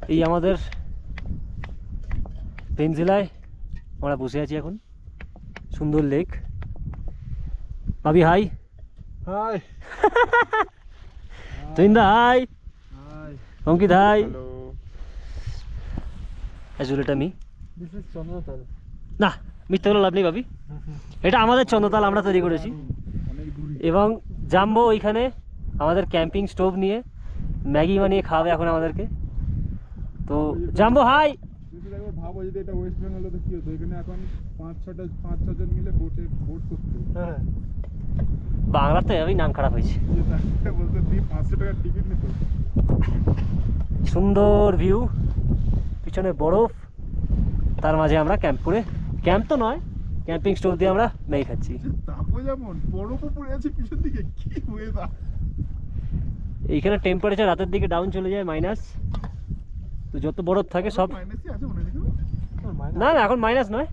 এই আমাদের পেনজিলায় আমরা বসে আছি এখন, সুন্দর লেক। ভাবি হাই। হাই। তুইন্দা হাই। হাই। অঙ্কিত হাই। হ্যালো। এটা মি দিস ইজ চন্দ্রতাল। না, মিথ্যে বলে লাভ নেই ভাবি, এটা আমাদের চন্দ্রতাল, আমরা তৈরি করেছি। অনেক দূরে। এবং জাম্বো ওইখানে আমাদের ক্যাম্পিং স্টোভ নিয়ে ম্যাগি বানিয়ে খাওয়াবে এখন আমাদেরকে। তো জাম্বো হাই। যদি একবার ভাবো যদি এটা ওয়েস্ট বেঙ্গল হতো কি হতো, এখানে এখন 5-6 জন মিলে বোট করতো। হ্যাঁ। বাংলার তো এভাবেই নাম খারাপ হয়েছে। বলতে 500 টাকার টিকিট নিত। সুন্দর ভিউ, পিছনে বরফ, তার মাঝে আমরা ক্যাম্প করে, ক্যাম্প তো নয়, ক্যাম্পিং স্টোভ দিয়ে আমরা ম্যাগি খাচ্ছি। তাপও যেমন বরফও পড়ে আছে পিছন দিকে, কি ওয়েদার। এইখানে টেম্পারেচার রাতের দিকে ডাউন চলে যায় মাইনাস, তো যত বরফ থাকে সব, মাইনাসই আছে মনে হয়। না না এখন মাইনাস নয়।